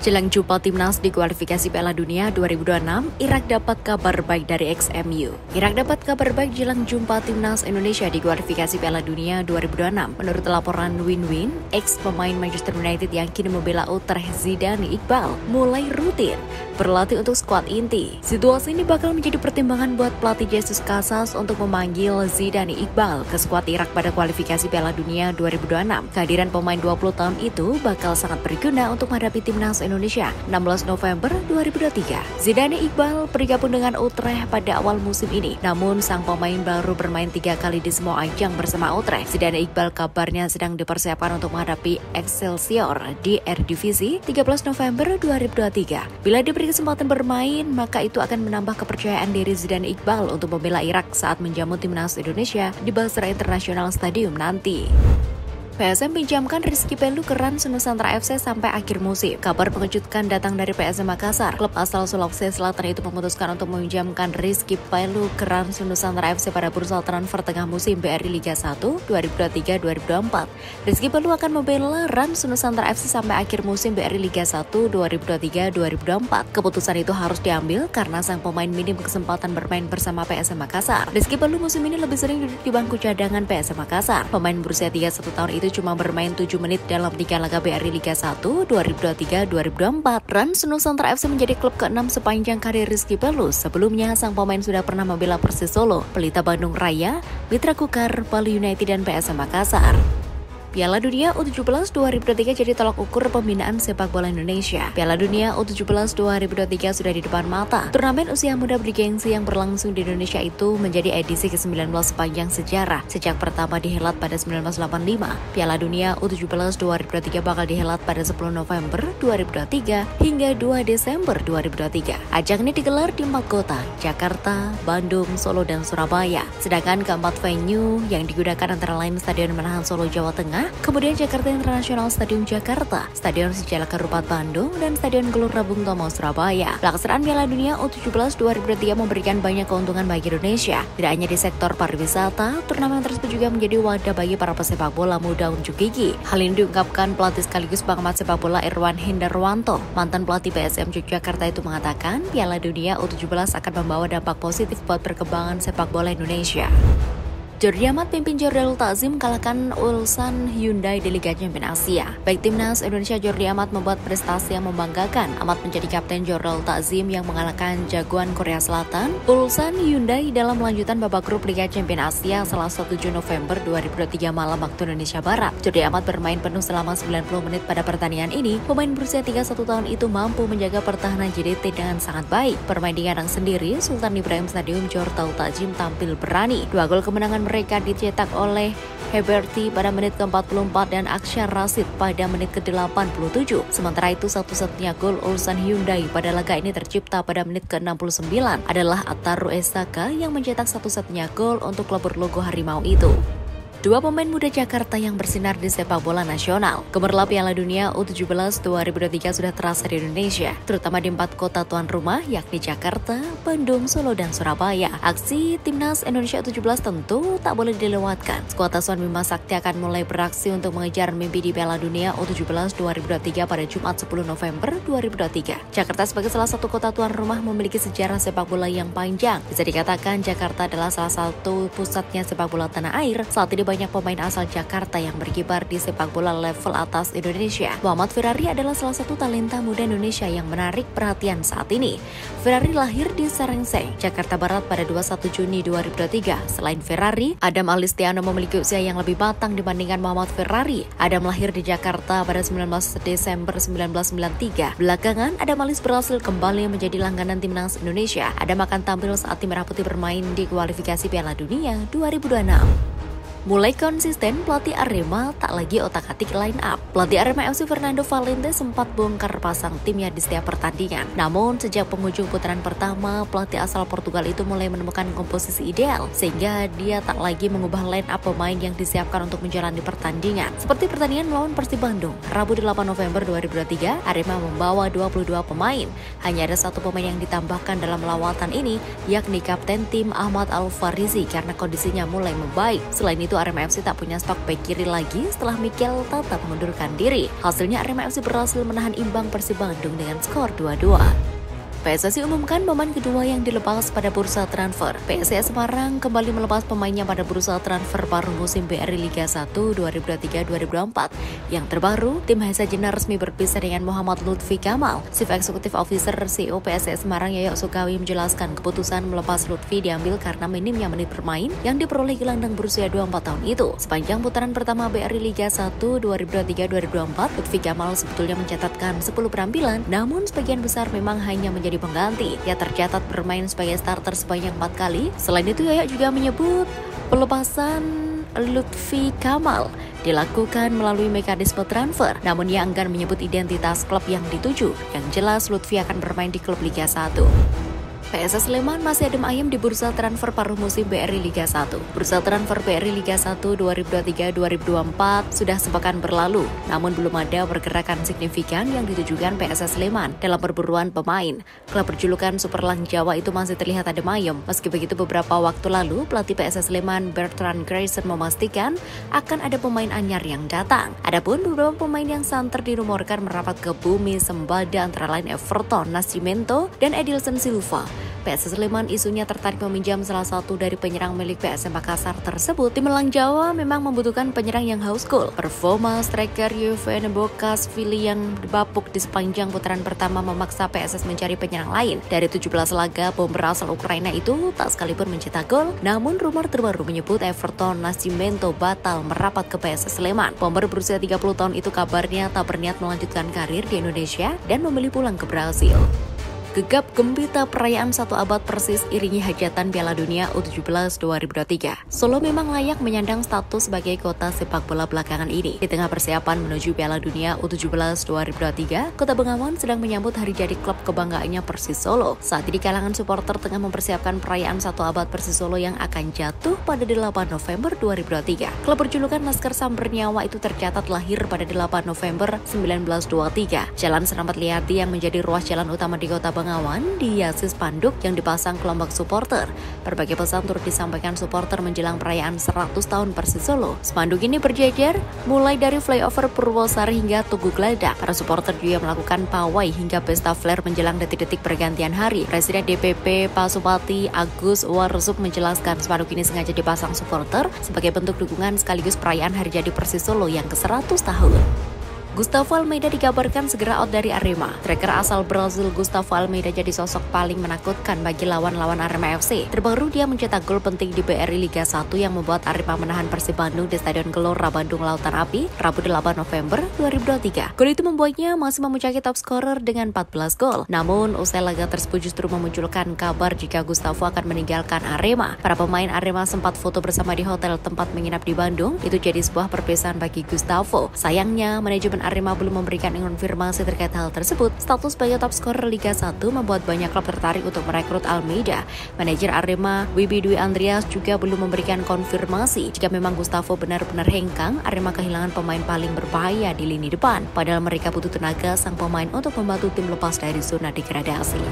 Jelang jumpa timnas di kualifikasi Piala Dunia 2026, Irak dapat kabar baik dari ex-MU. Irak dapat kabar baik jelang jumpa timnas Indonesia di kualifikasi Piala Dunia 2026. Menurut laporan Win-Win, ex-pemain Manchester United yang kini membela Utrecht Zidane Iqbal mulai rutin berlatih untuk skuad inti. Situasi ini bakal menjadi pertimbangan buat pelatih Jesus Casas untuk memanggil Zidane Iqbal ke skuad Irak pada kualifikasi Piala Dunia 2026. Kehadiran pemain 20 tahun itu bakal sangat berguna untuk menghadapi timnas Indonesia 16 November 2023. Zidane Iqbal bergabung dengan Utrecht pada awal musim ini. Namun sang pemain baru bermain 3 kali di semua ajang bersama Utrecht. Zidane Iqbal kabarnya sedang dipersiapkan untuk menghadapi Excelsior di Eredivisie 13 November 2023. Bila diberi kesempatan bermain, maka itu akan menambah kepercayaan diri Zidane Iqbal untuk membela Irak saat menjamu timnas Indonesia di Basra International Stadium nanti. PSM pinjamkan Rizky Pelu ke Rans Nusantara FC sampai akhir musim. Kabar mengejutkan datang dari PSM Makassar. Klub asal Sulawesi Selatan itu memutuskan untuk meminjamkan Rizky Pelu ke Rans Nusantara FC pada bursa transfer tengah musim BRI Liga 1 2023-2024. Rizky Pelu akan membela Rans Nusantara FC sampai akhir musim BRI Liga 1 2023-2024. Keputusan itu harus diambil karena sang pemain minim kesempatan bermain bersama PSM Makassar. Rizky Pelu musim ini lebih sering duduk di bangku cadangan PSM Makassar. Pemain berusia 31 tahun itu cuma bermain 7 menit dalam 3 laga BRI Liga 1 2023-2024. Rans Nusantara FC menjadi klub ke-6 sepanjang karir Rizky Pelu. Sebelumnya, sang pemain sudah pernah membela Persis Solo, Pelita Bandung Raya, Mitra Kukar, Bali United, dan PSM Makassar. Piala Dunia U17 2023 jadi tolak ukur pembinaan sepak bola Indonesia. Piala Dunia U17 2023 sudah di depan mata. Turnamen usia muda bergengsi yang berlangsung di Indonesia itu menjadi edisi ke-19 sepanjang sejarah. Sejak pertama dihelat pada 1985, Piala Dunia U17 2023 bakal dihelat pada 10 November 2023 hingga 2 Desember 2023. Ajang ini digelar di 4 kota, Jakarta, Bandung, Solo, dan Surabaya. Sedangkan keempat venue yang digunakan antara lain Stadion Manahan Solo, Jawa Tengah, kemudian Jakarta International Stadium Jakarta, Stadion Sijalak Harupat Bandung, dan Stadion Gelora Bung Tomo Surabaya. Pelaksanaan Piala Dunia U17 2023 memberikan banyak keuntungan bagi Indonesia. Tidak hanya di sektor pariwisata, turnamen tersebut juga menjadi wadah bagi para pesepak bola muda unjuk gigi. Hal ini diungkapkan pelatih sekaligus pengamat sepak bola Irwan Hendarwanto. Mantan pelatih PSM Yogyakarta itu mengatakan Piala Dunia U17 akan membawa dampak positif buat perkembangan sepak bola Indonesia. Jordi Amat pimpin Jordal Takzim kalahkan Ulsan Hyundai di Liga Champions Asia. Baik timnas Indonesia, Jordi Amat membuat prestasi yang membanggakan. Amat menjadi kapten Jordal Takzim yang mengalahkan jagoan Korea Selatan, Ulsan Hyundai dalam lanjutan babak grup Liga Champions Asia Selasa 7 November 2023 malam waktu Indonesia Barat. Jordi Amat bermain penuh selama 90 menit pada pertandingan ini. Pemain berusia 31 tahun itu mampu menjaga pertahanan JDT dengan sangat baik. Bermain di kandang sendiri, Sultan Ibrahim Stadium Jordal Takzim tampil berani. 2 gol kemenangan mereka dicetak oleh Heberti pada menit ke-44 dan Aksyar Rasid pada menit ke-87. Sementara itu satu-satunya gol Ulsan Hyundai pada laga ini tercipta pada menit ke-69 adalah Ataru Esaka yang mencetak satu-satunya gol untuk klub berlogo harimau itu. 2 pemain muda Jakarta yang bersinar di sepak bola nasional. Gemerlap Piala Dunia U17 2023 sudah terasa di Indonesia, terutama di 4 kota tuan rumah yakni Jakarta, Bandung, Solo, dan Surabaya. Aksi timnas Indonesia U17 tentu tak boleh dilewatkan. Skuad asuhan Bima Sakti akan mulai beraksi untuk mengejar mimpi di Piala Dunia U17 2023 pada Jumat 10 November 2023. Jakarta sebagai salah satu kota tuan rumah memiliki sejarah sepak bola yang panjang. Bisa dikatakan Jakarta adalah salah satu pusatnya sepak bola tanah air. Saat ini banyak pemain asal Jakarta yang berkibar di sepak bola level atas Indonesia. Muhammad Ferrari adalah salah satu talenta muda Indonesia yang menarik perhatian saat ini. Ferrari lahir di Serengseng, Jakarta Barat pada 21 Juni 2023. Selain Ferrari, Adam Alistiano memiliki usia yang lebih matang dibandingkan Muhammad Ferrari. Adam lahir di Jakarta pada 19 Desember 1993. Belakangan, Adam Alis berhasil kembali menjadi langganan timnas Indonesia. Adam akan tampil saat tim Merah Putih bermain di kualifikasi Piala Dunia 2026. Mulai konsisten, pelatih Arema tak lagi otak-atik line up. Pelatih Arema FC Fernando Valente sempat bongkar pasang timnya di setiap pertandingan. Namun, sejak penghujung putaran pertama, pelatih asal Portugal itu mulai menemukan komposisi ideal, sehingga dia tak lagi mengubah line up pemain yang disiapkan untuk menjalani pertandingan. Seperti pertandingan melawan Persib Bandung, Rabu 8 November 2023, Arema membawa 22 pemain. Hanya ada 1 pemain yang ditambahkan dalam lawatan ini, yakni kapten tim Ahmad Al-Farizi karena kondisinya mulai membaik. Selain itu, Arema FC tak punya stok bek kiri lagi setelah Mikel tetap mengundurkan diri. Hasilnya Arema FC berhasil menahan imbang Persib Bandung dengan skor 2-2. PSSI umumkan pemain kedua yang dilepas pada bursa transfer. PSIS Semarang kembali melepas pemainnya pada bursa transfer paruh musim BRI Liga 1 2023-2024. Yang terbaru, tim Hasajenah resmi berpisah dengan Muhammad Lutfi Kamal. Chief Executive Officer CEO PSIS Semarang Yoyo Sukawi menjelaskan keputusan melepas Lutfi diambil karena minimnya menit bermain yang diperoleh gelandang berusia 24 tahun itu. Sepanjang putaran pertama BRI Liga 1 2023-2024, Lutfi Kamal sebetulnya mencatatkan 10 penampilan, namun sebagian besar memang hanya menjadi pengganti. Ia tercatat bermain sebagai starter sebanyak 4 kali. Selain itu, Yoyo juga menyebut pelepasan Lutfi Kamal dilakukan melalui mekanisme transfer. Namun ia enggan menyebut identitas klub yang dituju. Yang jelas Lutfi akan bermain di klub Liga 1. PSS Sleman masih adem ayem di bursa transfer paruh musim BRI Liga 1. Bursa transfer BRI Liga 1 2023-2024 sudah sepekan berlalu, namun belum ada pergerakan signifikan yang ditujukan PSS Sleman dalam perburuan pemain. Klub berjulukan Superlang Jawa itu masih terlihat adem ayem. Meski begitu, beberapa waktu lalu pelatih PSS Sleman Bertrand Grayson memastikan akan ada pemain anyar yang datang. Adapun beberapa pemain yang santer dirumorkan merapat ke bumi sembada antara lain Everton, Nascimento, dan Edilson Silva. PSS Sleman isunya tertarik meminjam salah satu dari penyerang milik PSM Makassar tersebut. Tim Malang Jawa memang membutuhkan penyerang yang haus gol. Performa striker Yevhen Bokashvili yang dibapuk di sepanjang putaran pertama memaksa PSS mencari penyerang lain. Dari 17 laga, bomber asal Ukraina itu tak sekalipun mencetak gol. Namun rumor terbaru menyebut Everton Nascimento batal merapat ke PSS Sleman. Bomber berusia 30 tahun itu kabarnya tak berniat melanjutkan karir di Indonesia dan memilih pulang ke Brasil. Gegap gempita perayaan 1 abad Persis iringi hajatan Piala Dunia U17 2023. Solo memang layak menyandang status sebagai kota sepak bola belakangan ini. Di tengah persiapan menuju Piala Dunia U17 2023, Kota Bengawan sedang menyambut hari jadi klub kebanggaannya Persis Solo. Saat ini kalangan supporter tengah mempersiapkan perayaan 1 abad Persis Solo yang akan jatuh pada 8 November 2023. Klub berjulukan Laskar Samber Nyawa itu tercatat lahir pada 8 November 1923. Jalan Selamat Liardi yang menjadi ruas jalan utama di Kota Bengawan dihiasi spanduk yang dipasang kelompok supporter. Berbagai pesan turut disampaikan supporter menjelang perayaan 100 tahun Persis Solo. Spanduk ini berjejer mulai dari flyover Purwosari hingga Tugu Geladak. Para supporter juga melakukan pawai hingga pesta flare menjelang detik-detik pergantian hari. Presiden DPP Pasupati Agus Warsub menjelaskan spanduk ini sengaja dipasang supporter sebagai bentuk dukungan sekaligus perayaan hari jadi Persis Solo yang ke-100 tahun. Gustavo Almeida dikabarkan segera out dari Arema. Striker asal Brazil Gustavo Almeida jadi sosok paling menakutkan bagi lawan-lawan Arema FC. Terbaru dia mencetak gol penting di BRI Liga 1 yang membuat Arema menahan Persib Bandung di Stadion Gelora Bandung Lautan Api Rabu 8 November 2023. Gol itu membuatnya masih memuncaki top scorer dengan 14 gol. Namun usai laga tersebut justru memunculkan kabar jika Gustavo akan meninggalkan Arema. Para pemain Arema sempat foto bersama di hotel tempat menginap di Bandung. Itu jadi sebuah perpisahan bagi Gustavo. Sayangnya manajemen Arema belum memberikan konfirmasi terkait hal tersebut. Status sebagai top scorer Liga 1 membuat banyak klub tertarik untuk merekrut Almeida. Manajer Arema, Wibi Dwi Andreas, juga belum memberikan konfirmasi jika memang Gustavo benar-benar hengkang. Arema kehilangan pemain paling berbahaya di lini depan. Padahal mereka butuh tenaga sang pemain untuk membantu tim lepas dari zona degradasi.